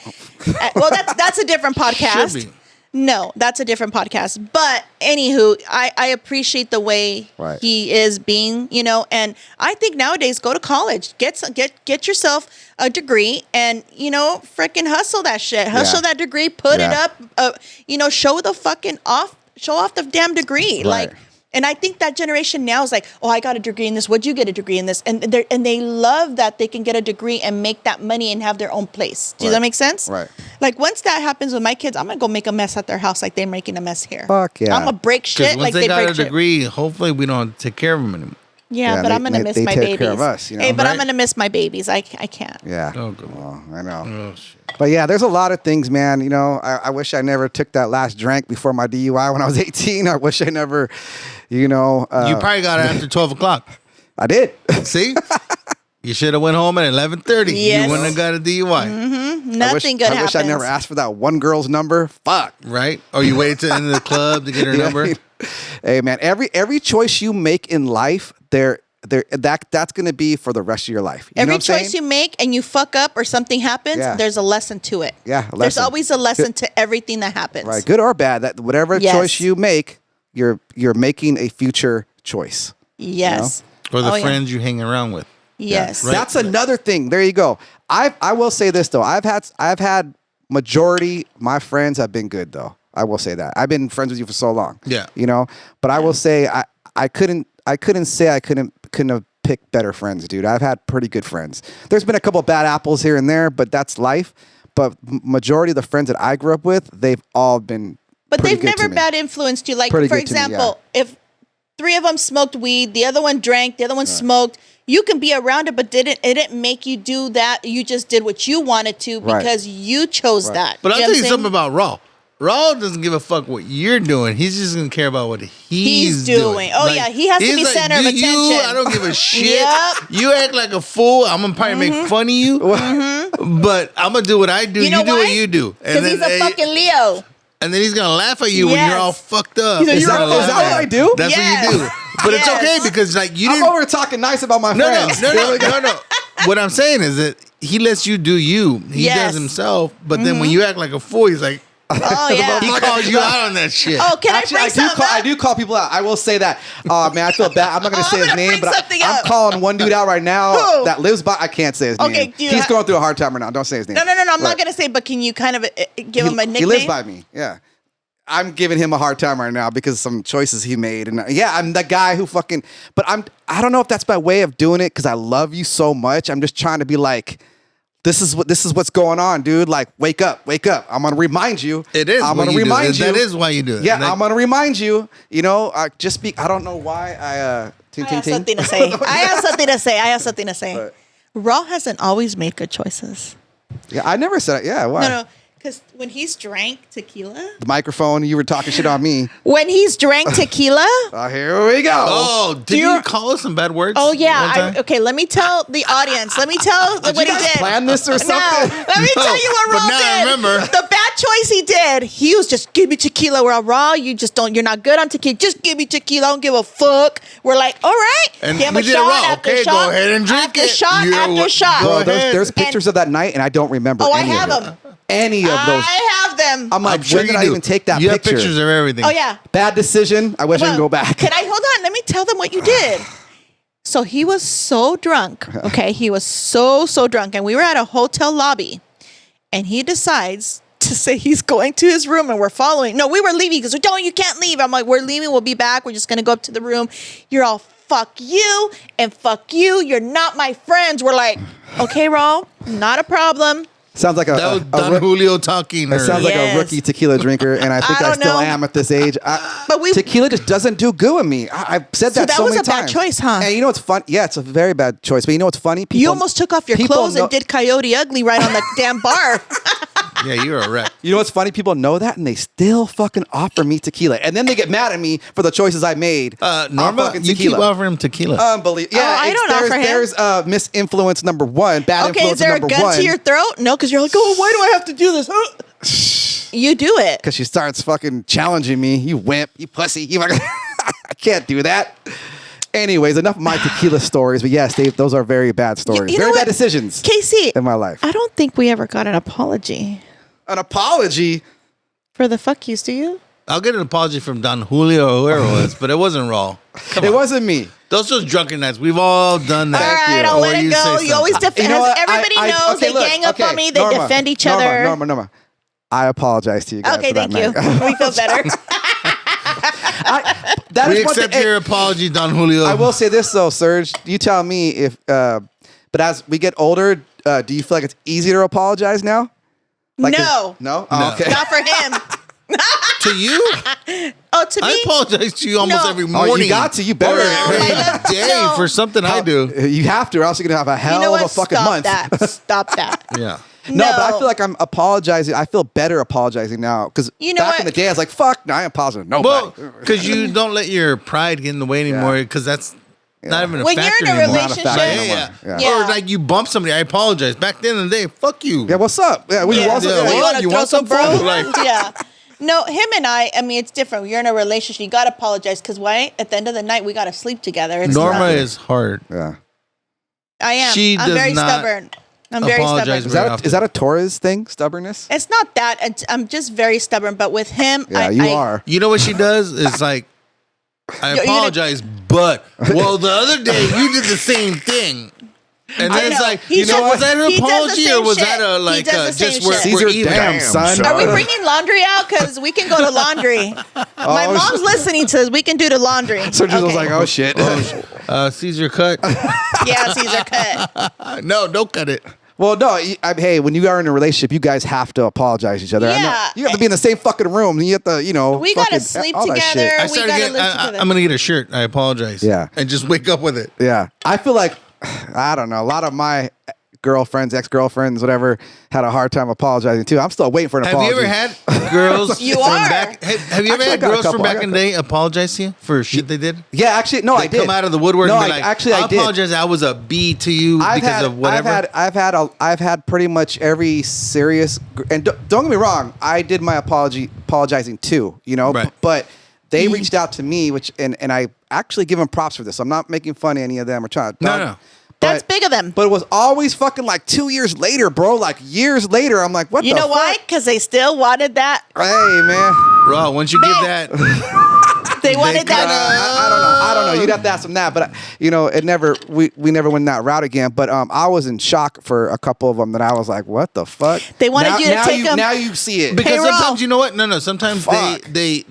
Speaker 2: But well, that's a different podcast.
Speaker 4: Should be.
Speaker 2: No, that's a different podcast. But anywho, I appreciate the way
Speaker 3: Right.
Speaker 2: he is being, and I think nowadays go to college, get yourself a degree, and freaking hustle that shit, hustle
Speaker 3: Yeah.
Speaker 2: that degree, put it
Speaker 3: Yeah.
Speaker 2: up, show off the damn degree,
Speaker 3: Right.
Speaker 2: like. And I think that generation now is like, oh, I got a degree in this. What'd you get a degree in this? And they love that they can get a degree and make that money and have their own place. Does
Speaker 3: Right.
Speaker 2: that make sense?
Speaker 3: Right.
Speaker 2: Like once that happens with my kids, I'm gonna go make a mess at their house like they're making a mess here.
Speaker 3: Fuck yeah.
Speaker 2: I'm gonna break
Speaker 4: Because
Speaker 2: shit
Speaker 4: once
Speaker 2: like
Speaker 4: they
Speaker 2: they
Speaker 4: got a
Speaker 2: break shit.
Speaker 4: degree, hopefully we don't take care of them anymore.
Speaker 2: Yeah,
Speaker 3: Yeah,
Speaker 2: but I'm gonna miss
Speaker 3: they
Speaker 2: my
Speaker 3: take
Speaker 2: babies.
Speaker 3: care of us,
Speaker 2: Hey, but I'm
Speaker 4: Right?
Speaker 2: gonna miss my babies. I can't.
Speaker 3: Yeah.
Speaker 4: Oh, good.
Speaker 3: Well, I know.
Speaker 4: Oh, shit.
Speaker 3: But yeah, there's a lot of things, man. I wish I never took that last drink before my DUI when I was 18. I wish I never,
Speaker 4: You probably got it after 12 o'clock.
Speaker 3: I did.
Speaker 4: See? You should have went home at 11:30.
Speaker 2: Yes.
Speaker 4: You wouldn't have got a DUI,
Speaker 2: Nothing good
Speaker 3: I
Speaker 2: happens.
Speaker 3: wish I never asked for that one girl's number. Fuck.
Speaker 4: right? Or you waited to the end of the club to get her
Speaker 3: Yeah,
Speaker 4: number.
Speaker 3: Hey man, every choice you make in life, that's gonna be for the rest of your life. You know
Speaker 2: Every
Speaker 3: what I'm
Speaker 2: choice
Speaker 3: saying?
Speaker 2: you make and you fuck up or something happens,
Speaker 3: Yeah.
Speaker 2: there's a lesson to it.
Speaker 3: Yeah, a
Speaker 2: There's
Speaker 3: lesson.
Speaker 2: always a lesson to everything that happens.
Speaker 3: Right, good or bad, that whatever
Speaker 2: Yes.
Speaker 3: choice you make, you're making a future choice.
Speaker 2: Yes.
Speaker 4: Or the
Speaker 2: Oh, yeah.
Speaker 4: friends you hang around with.
Speaker 2: Yes.
Speaker 4: Right.
Speaker 3: That's another thing. There you go. I will say this though. I've had majority my friends have been good though. I will say that. I've been friends with you for so long.
Speaker 4: Yeah.
Speaker 3: But I will say I couldn't have picked better friends, dude. I've had pretty good friends. There's been a couple of bad apples here and there, but that's life. But majority of the friends that I grew up with, they've all been
Speaker 2: But
Speaker 3: pretty
Speaker 2: they've
Speaker 3: good to
Speaker 2: never
Speaker 3: me.
Speaker 2: bad influenced you. Like,
Speaker 3: Pretty
Speaker 2: for
Speaker 3: good to me,
Speaker 2: example, if 3 of them smoked weed, the other one drank, the other one smoked, you can be around it, but it didn't make you do that. You just did what you wanted to
Speaker 3: Right.
Speaker 2: because you chose that.
Speaker 4: But I'll
Speaker 2: know
Speaker 4: tell
Speaker 2: what
Speaker 4: you
Speaker 2: I'm
Speaker 4: something
Speaker 2: saying?
Speaker 4: about Raw. Raw doesn't give a fuck what you're doing. He's just gonna care about what he's
Speaker 2: doing. Oh, yeah, he has to
Speaker 4: he's
Speaker 2: be center of
Speaker 4: "Do
Speaker 2: attention."
Speaker 4: I don't give a shit.
Speaker 2: Yep.
Speaker 4: You act like a fool. I'm gonna probably make fun of you, but I'm gonna do what I do.
Speaker 2: You know
Speaker 4: do
Speaker 2: why?
Speaker 4: what you do,
Speaker 2: Because he's a fucking Leo.
Speaker 4: and then he's gonna laugh at you when
Speaker 2: Yes.
Speaker 4: you're all fucked up.
Speaker 2: He's like,
Speaker 4: He's
Speaker 2: "You're
Speaker 4: gonna
Speaker 2: all
Speaker 4: laugh
Speaker 2: fucked
Speaker 4: at
Speaker 2: up."
Speaker 3: I do?
Speaker 4: That's
Speaker 2: Yes.
Speaker 4: what you do. But it's
Speaker 2: Yes.
Speaker 4: okay because like you
Speaker 3: I'm
Speaker 4: didn't.
Speaker 3: over talking nice about my
Speaker 4: No,
Speaker 3: friends.
Speaker 4: no. What I'm saying is that he lets you do you. He
Speaker 2: Yes.
Speaker 4: does himself, but then when you act like a fool, he's like,
Speaker 2: Oh, yeah.
Speaker 4: he calls you out on that shit.
Speaker 2: Oh, can
Speaker 3: Actually,
Speaker 2: I bring something
Speaker 3: I
Speaker 2: up?
Speaker 3: do call people out. I will say that. Oh man, I feel bad. I'm not gonna
Speaker 2: Oh,
Speaker 3: say
Speaker 2: I'm
Speaker 3: his
Speaker 2: gonna
Speaker 3: name,
Speaker 2: bring
Speaker 3: but
Speaker 2: something
Speaker 3: I'm
Speaker 2: up.
Speaker 3: calling one dude out right now
Speaker 2: Who?
Speaker 3: that lives by. I can't say his
Speaker 2: Okay,
Speaker 3: name.
Speaker 2: dude,
Speaker 3: He's going through a hard time right now. Don't say his name.
Speaker 2: No. I'm not
Speaker 3: Right.
Speaker 2: going to say, but can you kind of give him a nickname?
Speaker 3: He lives by me. Yeah. I'm giving him a hard time right now because of some choices he made. And yeah, I'm the guy who fucking, but I don't know if that's my way of doing it because I love you so much. I'm just trying to be like this is what's going on, dude. Like, wake up. I'm gonna remind you.
Speaker 4: It is.
Speaker 3: I'm
Speaker 4: what
Speaker 3: gonna
Speaker 4: you do.
Speaker 3: remind you.
Speaker 4: That is why you do it.
Speaker 3: Yeah,
Speaker 4: Like,
Speaker 3: I'm gonna remind you. You know, I don't know why ting,
Speaker 2: I
Speaker 3: ting,
Speaker 2: have
Speaker 3: ting.
Speaker 2: something to say. I have something to say. Raw hasn't always made good choices.
Speaker 3: Yeah, I never said it. Yeah, why?
Speaker 2: No, because when he's drank tequila,
Speaker 3: The microphone, you were talking shit on me.
Speaker 2: when he's drank tequila.
Speaker 3: Here we go.
Speaker 4: Oh, did you call us some bad words?
Speaker 2: Oh
Speaker 4: one
Speaker 2: yeah.
Speaker 4: time?
Speaker 2: Okay, let me tell the audience. Let me tell what
Speaker 3: you
Speaker 2: he
Speaker 3: guys
Speaker 2: did.
Speaker 3: plan this or
Speaker 2: No,
Speaker 3: something?
Speaker 2: let me
Speaker 4: No,
Speaker 2: tell you what
Speaker 4: but
Speaker 2: Raw
Speaker 4: now I
Speaker 2: did.
Speaker 4: remember.
Speaker 2: The bad choice he did. He was just give me tequila. We're all Raw. You just don't. You're not good on tequila. Just give me tequila. I don't give a fuck. We're like, all right.
Speaker 4: And
Speaker 2: Give him
Speaker 4: we
Speaker 2: a
Speaker 4: did it
Speaker 2: shot
Speaker 4: wrong.
Speaker 2: after
Speaker 4: Okay, go
Speaker 2: shot.
Speaker 4: ahead and drink
Speaker 2: after
Speaker 4: it.
Speaker 2: Shot
Speaker 4: You're
Speaker 2: after
Speaker 4: what-
Speaker 2: shot.
Speaker 4: go
Speaker 3: Bro,
Speaker 4: ahead.
Speaker 3: there's pictures of that night, and I don't remember.
Speaker 2: Oh, I
Speaker 3: any
Speaker 2: have
Speaker 3: of it.
Speaker 2: them.
Speaker 3: Any of those.
Speaker 2: I have them.
Speaker 3: I'm like,
Speaker 4: I'm sure
Speaker 3: when did
Speaker 4: you
Speaker 3: I
Speaker 4: do.
Speaker 3: even take that
Speaker 4: You
Speaker 3: picture?
Speaker 4: have pictures of everything.
Speaker 2: Oh yeah.
Speaker 3: Bad decision. I wish I could go back.
Speaker 2: Can I hold on? Let me tell them what you did. So he was so drunk. Okay, he was so drunk, and we were at a hotel lobby, and he decides to say he's going to his room, and we're following. No, we were leaving because don't you can't leave. I'm like, we're leaving. We'll be back. We're just gonna go up to the room. You're all fuck you and fuck you. You're not my friends. We're like, okay, Ro, not a problem.
Speaker 3: Sounds like
Speaker 4: That was Don Julio talking.
Speaker 3: It sounds like a
Speaker 2: Yes.
Speaker 3: rookie tequila drinker, and I think
Speaker 2: I
Speaker 3: I,
Speaker 2: don't
Speaker 3: still
Speaker 2: know.
Speaker 3: am at this age.
Speaker 2: But we-
Speaker 3: tequila just doesn't do good with me. I've said that
Speaker 2: that
Speaker 3: so
Speaker 2: was
Speaker 3: many
Speaker 2: a bad
Speaker 3: times.
Speaker 2: choice, huh?
Speaker 3: And you know what's fun? Yeah, it's a very bad choice. But you know what's funny? People,
Speaker 2: You almost took off your
Speaker 3: people
Speaker 2: clothes
Speaker 3: know-
Speaker 2: and did Coyote Ugly right on the damn bar.
Speaker 4: Yeah, you're a wreck.
Speaker 3: You know what's funny? People know that, and they still fucking offer me tequila, and then they get mad at me for the choices I made.
Speaker 4: Norma,
Speaker 3: fucking
Speaker 4: you keep
Speaker 3: tequila.
Speaker 4: offering him tequila.
Speaker 3: Unbelievable. Yeah,
Speaker 2: I don't offer him.
Speaker 3: There's misinfluence number one. Bad
Speaker 2: Okay,
Speaker 3: influence
Speaker 2: is there a
Speaker 3: number
Speaker 2: gun
Speaker 3: one.
Speaker 2: to your throat? No, because you're like, oh, why do I have to do this? You do it.
Speaker 3: Because she starts fucking challenging me. You wimp. You pussy. You fucking I can't do that. Anyways, enough of my tequila stories. But yes, Dave, those are very bad stories.
Speaker 2: You know
Speaker 3: Very
Speaker 2: what?
Speaker 3: bad decisions
Speaker 2: Casey,
Speaker 3: in my life.
Speaker 2: I don't think we ever got an apology
Speaker 3: An apology.
Speaker 2: for the fuck yous, do you?
Speaker 4: I'll get an apology from Don Julio or whoever it was, but it wasn't Raw. Come
Speaker 3: It
Speaker 4: on.
Speaker 3: wasn't me.
Speaker 4: Those are drunken nights. We've all done that.
Speaker 2: All right,
Speaker 3: you.
Speaker 2: I'll
Speaker 4: Or
Speaker 2: let
Speaker 4: you
Speaker 2: it go.
Speaker 4: say
Speaker 2: You always
Speaker 4: something.
Speaker 2: defend.
Speaker 3: You know what?
Speaker 2: Everybody
Speaker 3: I-
Speaker 2: knows
Speaker 3: okay,
Speaker 2: they
Speaker 3: look,
Speaker 2: gang up
Speaker 3: okay,
Speaker 2: on me. They
Speaker 3: Norma,
Speaker 2: defend each
Speaker 3: Norma,
Speaker 2: other.
Speaker 3: Norma. I apologize to you guys.
Speaker 2: Okay,
Speaker 3: for that
Speaker 2: thank you.
Speaker 3: night.
Speaker 2: We feel better.
Speaker 3: That
Speaker 4: We
Speaker 3: is one
Speaker 4: accept
Speaker 3: thing-
Speaker 4: your apology, Don Julio.
Speaker 3: I will say this though, Serge. You tell me if. But as we get older, do you feel like it's easier to apologize now? Like
Speaker 2: No.
Speaker 3: No.
Speaker 4: No.
Speaker 3: Oh, okay.
Speaker 2: Not for him.
Speaker 4: To you?
Speaker 2: Oh, to
Speaker 4: I
Speaker 2: me?
Speaker 4: apologize to you almost
Speaker 2: No.
Speaker 4: every
Speaker 3: Oh,
Speaker 4: morning.
Speaker 3: you got to. You better.
Speaker 4: Or
Speaker 2: No,
Speaker 4: every
Speaker 2: like,
Speaker 4: day
Speaker 2: no.
Speaker 4: for something I do.
Speaker 3: You have to, or else you're gonna have a hell
Speaker 2: You know
Speaker 3: of
Speaker 2: what?
Speaker 3: a fucking
Speaker 2: Stop
Speaker 3: month.
Speaker 2: that. Stop that.
Speaker 4: Yeah.
Speaker 3: No, but I feel like I'm apologizing. I feel better apologizing now because
Speaker 2: You know
Speaker 3: back
Speaker 2: what?
Speaker 3: in the day I was like, "Fuck, no, I am apologizing." Nobody.
Speaker 4: Well, because you don't let your pride get in the way anymore, because that's not even a
Speaker 2: When you're
Speaker 4: factor
Speaker 2: in a
Speaker 4: anymore.
Speaker 2: relationship-
Speaker 3: Not a factor
Speaker 4: Yeah,
Speaker 3: anymore.
Speaker 4: yeah.
Speaker 2: Yeah.
Speaker 4: Or like you bump somebody, I apologize. Back then in the day, fuck you.
Speaker 3: Yeah, what's up? Yeah, we
Speaker 2: Yeah.
Speaker 3: want some-
Speaker 4: Yeah,
Speaker 3: hey,
Speaker 2: You
Speaker 4: what?
Speaker 2: want to
Speaker 4: You
Speaker 2: throw
Speaker 4: want
Speaker 2: some
Speaker 4: some
Speaker 2: bro?
Speaker 4: food? Like-
Speaker 2: Yeah. No, him and I mean, it's different. You're in a relationship. You got to apologize because why? At the end of the night, we got to sleep together. It's
Speaker 4: Norma
Speaker 2: not-
Speaker 4: is hard.
Speaker 3: Yeah.
Speaker 2: I am.
Speaker 4: She
Speaker 2: I'm
Speaker 4: does
Speaker 2: very
Speaker 4: not
Speaker 2: stubborn. I'm very
Speaker 4: apologize
Speaker 2: stubborn.
Speaker 3: Is that a Torres thing? Stubbornness?
Speaker 2: It's not that. I'm just very stubborn. But with him,
Speaker 3: Yeah, you are.
Speaker 4: You know what she does? Is like, I
Speaker 2: You're gonna-
Speaker 4: apologize, but well, the other day you did the same thing. And
Speaker 2: I
Speaker 4: then it's
Speaker 2: know.
Speaker 4: like,
Speaker 2: He
Speaker 4: you know,
Speaker 2: does-
Speaker 4: was that an
Speaker 2: he does the
Speaker 4: apology or
Speaker 2: same
Speaker 4: was
Speaker 2: shit.
Speaker 4: that a
Speaker 2: He
Speaker 4: like
Speaker 2: does the
Speaker 4: just
Speaker 2: same
Speaker 4: we're,
Speaker 2: shit.
Speaker 3: Caesar,
Speaker 4: we're even?
Speaker 3: damn, son.
Speaker 2: Are we bringing laundry out? Because we can go to laundry. My
Speaker 3: Oh,
Speaker 2: mom's listening to this. We can do the laundry.
Speaker 3: Serge was
Speaker 2: Okay.
Speaker 3: like, "Oh shit."
Speaker 4: Caesar cut.
Speaker 2: Yeah, Caesar cut.
Speaker 4: No, don't cut it.
Speaker 3: Well, no. Hey, when you are in a relationship, you guys have to apologize to each other. I know-
Speaker 2: Yeah.
Speaker 3: you have to be in the same fucking room. And you have to,
Speaker 2: We gotta
Speaker 3: fucking-
Speaker 2: sleep
Speaker 3: all that shit.
Speaker 2: together.
Speaker 4: I
Speaker 2: We
Speaker 4: started
Speaker 2: gotta
Speaker 4: getting.
Speaker 2: live together.
Speaker 4: I'm gonna get a shirt. I apologize.
Speaker 3: Yeah.
Speaker 4: and just wake up with it.
Speaker 3: Yeah, I feel like I don't know. A lot of my girlfriends, ex-girlfriends, whatever, had a hard time apologizing too. I'm still waiting for an
Speaker 4: Have
Speaker 3: apology.
Speaker 4: you ever had girls
Speaker 2: You
Speaker 4: from
Speaker 2: are.
Speaker 4: back? Have you ever
Speaker 3: Actually, I
Speaker 4: had
Speaker 3: got a
Speaker 4: girls from
Speaker 3: couple. I
Speaker 4: back
Speaker 3: got
Speaker 4: in the day apologize to you for shit they did?
Speaker 3: Yeah, actually, no,
Speaker 4: They
Speaker 3: I did.
Speaker 4: come out of the woodwork
Speaker 3: No,
Speaker 4: and be
Speaker 3: I
Speaker 4: like,
Speaker 3: actually, I did.
Speaker 4: apologize. I was a B to you because of whatever.
Speaker 3: I've had pretty much every serious, and don't get me wrong, I did my apologizing too,
Speaker 4: Right.
Speaker 3: but they reached out to me, and I actually give them props for this. I'm not making fun of any of them or trying to.
Speaker 4: No.
Speaker 2: That's big of them.
Speaker 3: But it was always fucking like 2 years later, bro. Like years later, I'm like, what
Speaker 2: You
Speaker 3: the
Speaker 2: know why?
Speaker 3: fuck?
Speaker 2: Because they still wanted that.
Speaker 3: Hey, man.
Speaker 4: Raw, once you give that,
Speaker 2: They wanted
Speaker 4: kinda-
Speaker 2: that.
Speaker 3: I don't know. You'd have to ask them that, but it never. We never went that route again. But I was in shock for a couple of them that I was like, "What the fuck?"
Speaker 2: They wanted you to take them.
Speaker 3: Now you see it.
Speaker 4: because
Speaker 2: Hey, Raw.
Speaker 4: sometimes you know what? No. Sometimes
Speaker 3: Fuck.
Speaker 4: they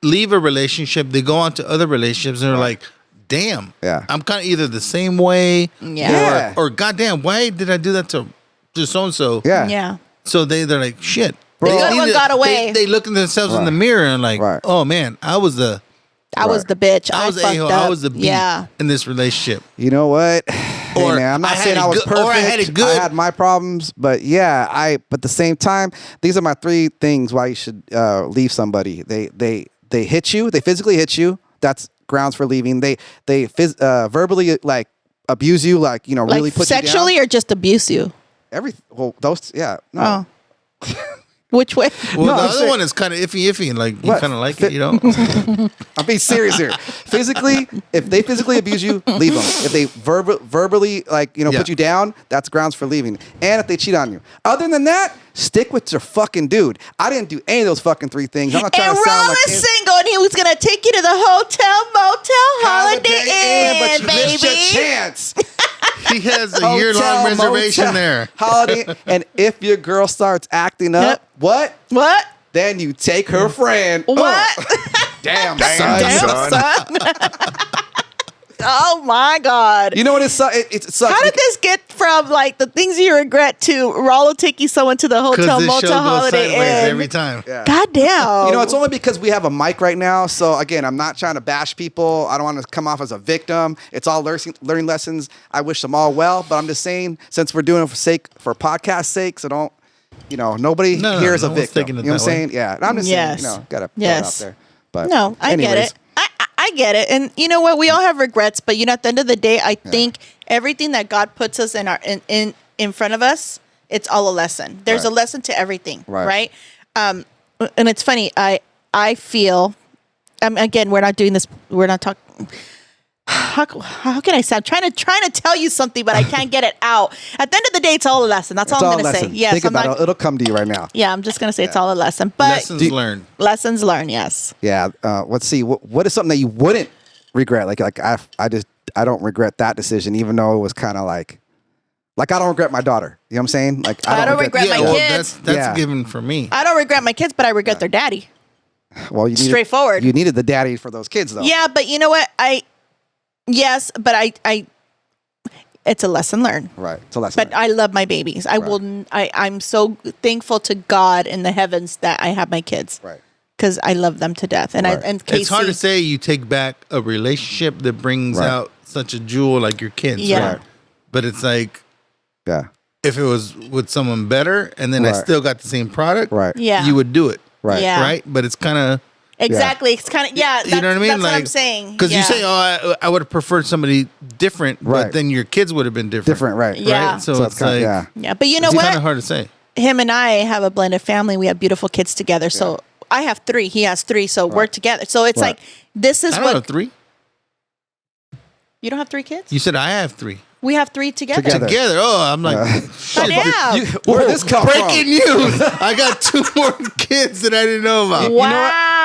Speaker 4: leave a relationship, they go on to other relationships, and they're like, damn,
Speaker 3: Yeah.
Speaker 4: I'm kind of either the same way,
Speaker 2: Yeah.
Speaker 4: or goddamn, why did I do that to to so and so.
Speaker 3: Yeah.
Speaker 2: Yeah.
Speaker 4: So they're like, shit.
Speaker 3: Bro.
Speaker 2: The good
Speaker 4: need
Speaker 2: one
Speaker 4: to-
Speaker 2: got away.
Speaker 4: They look at themselves in
Speaker 3: Right.
Speaker 4: the mirror and like,
Speaker 3: Right.
Speaker 4: oh man, I was the
Speaker 2: bitch.
Speaker 4: I was the
Speaker 2: fucked
Speaker 4: a-hole.
Speaker 2: up.
Speaker 4: I was the B
Speaker 2: Yeah.
Speaker 4: in this relationship.
Speaker 3: You know what? Hey,
Speaker 4: Or
Speaker 3: man, I'm not
Speaker 4: I had
Speaker 3: saying
Speaker 4: it
Speaker 3: I was
Speaker 4: good-
Speaker 3: perfect.
Speaker 4: or I had it good.
Speaker 3: I had my problems, but yeah, but at the same time, these are my 3 things why you should leave somebody. They hit you. They physically hit you. That's grounds for leaving. They verbally like abuse you, like really
Speaker 2: Like
Speaker 3: put
Speaker 2: sexually
Speaker 3: you down.
Speaker 2: or just abuse you?
Speaker 3: Well, those no.
Speaker 2: Oh. Which way?
Speaker 4: Well,
Speaker 3: No,
Speaker 4: the
Speaker 3: I'm
Speaker 4: other
Speaker 3: saying-
Speaker 4: one is kind of iffy, and like you
Speaker 3: What?
Speaker 4: kind of like it, you know.
Speaker 3: I'm being serious here. Physically, if they physically abuse you, leave them. If they verbally like
Speaker 4: Yeah.
Speaker 3: put you down, that's grounds for leaving. And if they cheat on you, other than that, stick with your fucking dude. I didn't do any of those fucking 3 things. I'm not trying
Speaker 2: And
Speaker 3: to sound
Speaker 2: Ron
Speaker 3: like
Speaker 2: is single, and he was gonna take you to the hotel, motel, Holiday Inn,
Speaker 3: but you missed your
Speaker 2: baby.
Speaker 3: chance.
Speaker 4: He has a year-long
Speaker 3: Hotel,
Speaker 4: reservation
Speaker 3: motel,
Speaker 4: there.
Speaker 3: Holiday, and if your girl starts acting up,
Speaker 2: Yep.
Speaker 3: what?
Speaker 2: What?
Speaker 3: Then you take her friend.
Speaker 2: What?
Speaker 3: Damn,
Speaker 2: Damn,
Speaker 3: son.
Speaker 2: son. Oh my God.
Speaker 3: You know what? It sucks. It sucks.
Speaker 2: How did this get from like the things you regret to Rollo taking someone to the hotel,
Speaker 4: Because this show
Speaker 2: motel,
Speaker 4: goes
Speaker 2: Holiday
Speaker 4: sideways
Speaker 2: Inn?
Speaker 4: every time.
Speaker 3: Yeah.
Speaker 2: God damn.
Speaker 3: You know, it's only because we have a mic right now. So again, I'm not trying to bash people. I don't want to come off as a victim. It's all learning lessons. I wish them all well, but I'm just saying, since we're doing it for podcast sake, so don't, nobody
Speaker 4: No,
Speaker 3: here is
Speaker 4: no
Speaker 3: a
Speaker 4: one's
Speaker 3: victim.
Speaker 4: taking it
Speaker 3: You know what I'm
Speaker 4: that way.
Speaker 3: saying? Yeah. And I'm just
Speaker 2: Yes.
Speaker 3: saying, gotta put
Speaker 2: Yes.
Speaker 3: it out there. But
Speaker 2: No, I get
Speaker 3: anyways,
Speaker 2: it. I get it. And you know what? We all have regrets, but at the end of the day, I think everything that God puts us in front of us, it's all a lesson. There's
Speaker 3: Right.
Speaker 2: a lesson to everything,
Speaker 3: Right.
Speaker 2: right? And it's funny. I feel, again, we're not doing this. We're not talking. How can I say? I'm trying to tell you something, but I can't get it out. At the end of the day, it's all a lesson. That's
Speaker 3: It's
Speaker 2: all I'm
Speaker 3: all a
Speaker 2: going to say.
Speaker 3: lesson.
Speaker 2: Yes,
Speaker 3: Think
Speaker 2: I'm
Speaker 3: about
Speaker 2: not.
Speaker 3: it. It'll come to you right now.
Speaker 2: Yeah, I'm just going to say it's all a lesson. But
Speaker 4: Lessons learned.
Speaker 2: lessons learned. Yes.
Speaker 3: Yeah. Let's see. What is something that you wouldn't regret? Like I don't regret that decision, even though it was kind of like I don't regret my daughter. You know what I'm saying? Like
Speaker 2: I don't regret my
Speaker 4: well,
Speaker 2: kids.
Speaker 4: that's
Speaker 3: Yeah.
Speaker 4: given for me.
Speaker 2: I don't regret my kids, but I regret their daddy.
Speaker 3: Well, you needed,
Speaker 2: Straightforward.
Speaker 3: You needed the daddy for those kids, though.
Speaker 2: Yeah, but you know what? Yes, but I it's a lesson learned.
Speaker 3: Right. It's a lesson.
Speaker 2: But I love my babies. I'm so thankful to God in the heavens that I have my kids.
Speaker 3: Right.
Speaker 2: Because I love them to death. And
Speaker 3: Right.
Speaker 2: and Casey,
Speaker 4: It's hard to say you take back a relationship that brings
Speaker 3: Right.
Speaker 4: out such a jewel like your kids.
Speaker 2: Yeah.
Speaker 4: Right? But it's like
Speaker 3: Yeah.
Speaker 4: if it was with someone better and then I
Speaker 3: Right.
Speaker 4: still got the same product,
Speaker 3: Right.
Speaker 2: Yeah.
Speaker 4: you would do it.
Speaker 3: Right.
Speaker 2: Yeah.
Speaker 4: Right? But it's kind of,
Speaker 2: Exactly. It's kind of
Speaker 4: you know what I mean?
Speaker 2: That's
Speaker 4: like,
Speaker 2: what I'm saying.
Speaker 4: Because you say, oh, I would have preferred somebody different,
Speaker 3: Right.
Speaker 4: but then your kids would have been different.
Speaker 3: Different. Right.
Speaker 2: Yeah.
Speaker 4: Right? So,
Speaker 3: So
Speaker 4: it's
Speaker 3: it's kinda-
Speaker 4: like,
Speaker 3: yeah.
Speaker 2: Yeah, but you know
Speaker 4: it's
Speaker 2: what?
Speaker 4: kind of hard to say.
Speaker 2: Him and I have a blended family. We have beautiful kids together. So I have 3. He has 3. So we're together. So it's
Speaker 3: Right.
Speaker 2: like this is
Speaker 4: I don't
Speaker 2: what
Speaker 4: have 3.
Speaker 2: you don't have 3 kids.
Speaker 4: You said I have 3.
Speaker 2: We have 3 together.
Speaker 3: Together.
Speaker 4: Together. Oh, I'm like,
Speaker 2: Oh, yeah.
Speaker 3: Where did this come
Speaker 4: breaking
Speaker 3: from?
Speaker 4: news. I got 2 more kids that I didn't know about.
Speaker 2: Wow.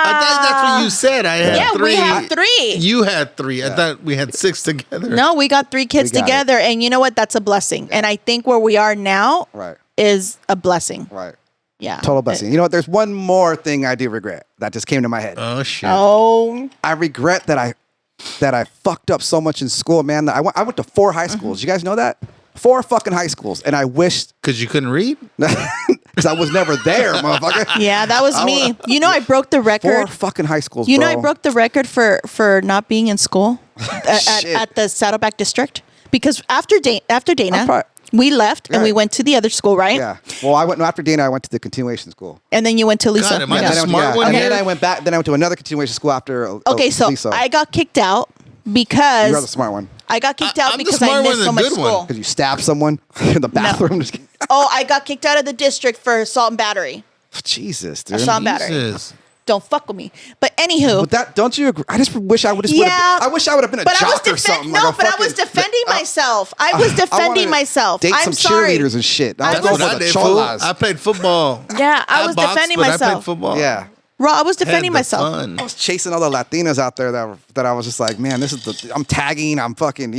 Speaker 4: I thought that's what you said. I had
Speaker 2: Yeah,
Speaker 4: 3.
Speaker 2: we have 3.
Speaker 4: You had 3. I thought we had 6 together.
Speaker 2: No, we got 3 kids
Speaker 3: We got
Speaker 2: together, and you know what? That's a blessing. And I think where we are now
Speaker 3: Right.
Speaker 2: is a blessing.
Speaker 3: Right.
Speaker 2: Yeah,
Speaker 3: Total blessing. You know what? There's one more thing I do regret that just came to my head.
Speaker 4: Oh shit.
Speaker 2: Oh,
Speaker 3: I regret that I fucked up so much in school, man. I went to 4 high schools. You guys know that? 4 fucking high schools, and I wished
Speaker 4: Because you couldn't read?
Speaker 3: because I was never there, motherfucker.
Speaker 2: yeah, that was me. You know, I broke the
Speaker 3: 4
Speaker 2: record.
Speaker 3: fucking high schools.
Speaker 2: You know,
Speaker 3: bro.
Speaker 2: I broke the record for not being in school
Speaker 3: Shit.
Speaker 2: at the Saddleback District because after Dana,
Speaker 3: probably-
Speaker 2: we left and we
Speaker 3: Right.
Speaker 2: went to the other school, right?
Speaker 3: Yeah. Well, I went after Dana. I went to the continuation school.
Speaker 2: And then you went to Lisa.
Speaker 4: God, am I
Speaker 2: Yeah.
Speaker 4: the smart one
Speaker 3: and
Speaker 4: here?
Speaker 3: then I went back. Then I went to another continuation school after.
Speaker 2: Okay, so
Speaker 3: Lisa.
Speaker 2: I got kicked out
Speaker 3: You are the
Speaker 2: because
Speaker 3: smart one
Speaker 2: I got kicked out
Speaker 4: I'm the
Speaker 2: because
Speaker 4: smart
Speaker 2: I
Speaker 4: one,
Speaker 2: missed
Speaker 4: the
Speaker 2: so much
Speaker 4: good one.
Speaker 2: school.
Speaker 3: because you stabbed someone in the bathroom. Just kidding.
Speaker 2: Oh, I got kicked out of the district for assault and battery.
Speaker 3: Jesus, dude.
Speaker 2: Assault and battery.
Speaker 4: Jesus.
Speaker 2: Don't fuck with me. But anywho,
Speaker 3: But that don't you agree? I just wish I would just.
Speaker 2: yeah.
Speaker 3: I wish I would have been a
Speaker 2: but I was
Speaker 3: jock or something.
Speaker 2: No,
Speaker 3: like a
Speaker 2: but I was
Speaker 3: fucking-
Speaker 2: defending myself. I was
Speaker 3: wanna
Speaker 2: defending myself.
Speaker 3: Date
Speaker 2: I'm
Speaker 3: some
Speaker 2: sorry.
Speaker 3: cheerleaders and shit.
Speaker 2: I
Speaker 3: I
Speaker 4: That's
Speaker 3: was
Speaker 2: was-
Speaker 3: going
Speaker 4: what
Speaker 3: for
Speaker 4: I
Speaker 3: the
Speaker 4: did,
Speaker 3: cholas.
Speaker 4: fool. I played football.
Speaker 2: Yeah, I was
Speaker 4: boxed,
Speaker 2: defending
Speaker 4: but I
Speaker 2: myself.
Speaker 4: played football.
Speaker 3: Yeah.
Speaker 2: Raw, I was
Speaker 4: Had
Speaker 2: defending
Speaker 4: the
Speaker 2: myself.
Speaker 4: fun.
Speaker 3: I was chasing all the Latinas out there that I was just like, man, this is I'm tagging, I'm fucking,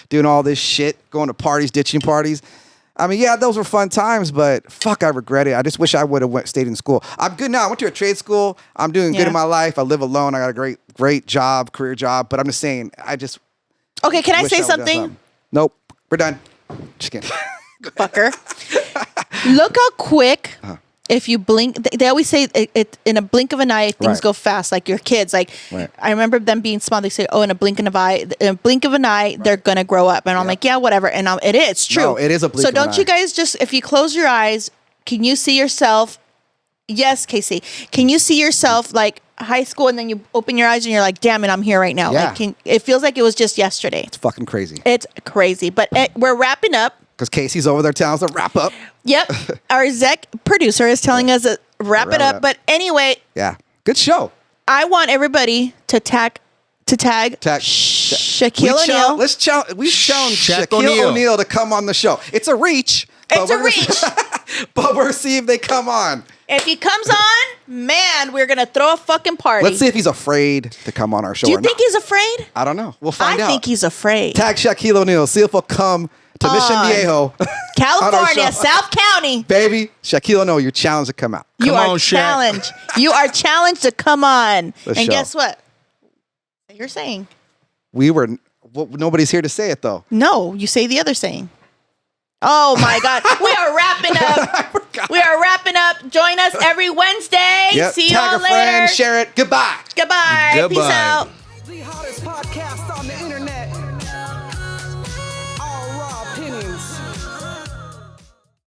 Speaker 3: doing all this shit, going to parties, ditching parties. I mean, yeah, those were fun times, but fuck, I regret it. I just wish I would have stayed in school. I'm good now. I went to a trade school. I'm doing good
Speaker 2: Yeah.
Speaker 3: in my life. I live alone. I got a great job, career job. But I'm just saying, I just
Speaker 2: Okay, can I
Speaker 3: wish
Speaker 2: say
Speaker 3: would've done
Speaker 2: something?
Speaker 3: Nope, we're done. Just kidding.
Speaker 2: Fucker. Look how quick.
Speaker 3: Uh-huh.
Speaker 2: If you blink, they always say it in a blink of an eye, things
Speaker 3: Right.
Speaker 2: go fast. Like your kids, like
Speaker 3: Right.
Speaker 2: I remember them being small. They say, "Oh, in a blink of an eye, they're gonna grow up." And I'm like, "Yeah, whatever." And it is it's true.
Speaker 3: No, it is a blink
Speaker 2: So
Speaker 3: of an
Speaker 2: don't you
Speaker 3: eye.
Speaker 2: guys just if you close your eyes, can you see yourself? Yes, Casey. Can you see yourself like high school, and then you open your eyes and you're like, "Damn it, I'm here right now."
Speaker 3: Yeah.
Speaker 2: Like, it feels like it was just yesterday.
Speaker 3: It's fucking crazy.
Speaker 2: It's crazy, but we're wrapping up.
Speaker 3: Because Casey's over there telling us to wrap up.
Speaker 2: Yep. Our exec producer is telling us to wrap it up. But anyway,
Speaker 3: Yeah. Good show.
Speaker 2: I want everybody to tag Shaquille O'Neal.
Speaker 3: Let's challenge. We challenge
Speaker 4: Shaq
Speaker 3: Shaquille
Speaker 4: O'Neal.
Speaker 3: O'Neal to come on the show. It's a reach.
Speaker 2: It's a
Speaker 3: we're
Speaker 2: reach.
Speaker 3: but we're see if they come on.
Speaker 2: If he comes on, man, we're gonna throw a fucking party.
Speaker 3: Let's see if he's afraid to come on our show.
Speaker 2: Do you
Speaker 3: or
Speaker 2: think
Speaker 3: not.
Speaker 2: he's afraid?
Speaker 3: I don't know. We'll find out.
Speaker 2: I think he's afraid.
Speaker 3: Tag Shaquille O'Neal. See if he'll come to Mission Viejo.
Speaker 2: California,
Speaker 3: show.
Speaker 2: South County.
Speaker 3: Baby, Shaquille O'Neal, you're challenged to come out.
Speaker 2: You
Speaker 4: Come
Speaker 2: are
Speaker 4: on, Shaq.
Speaker 2: challenged. You are challenged to come on.
Speaker 3: Let's
Speaker 2: and
Speaker 3: show.
Speaker 2: guess what? You're saying
Speaker 3: Nobody's here to say it though.
Speaker 2: no. You say the other saying. Oh my God. We are wrapping up. We are wrapping up. Join us every Wednesday.
Speaker 3: Yep.
Speaker 2: See
Speaker 3: Tag
Speaker 2: y'all
Speaker 3: a
Speaker 2: later.
Speaker 3: friend, share it. Goodbye.
Speaker 2: Goodbye. Peace
Speaker 4: Goodbye.
Speaker 2: out.
Speaker 1: The hottest podcast on the internet.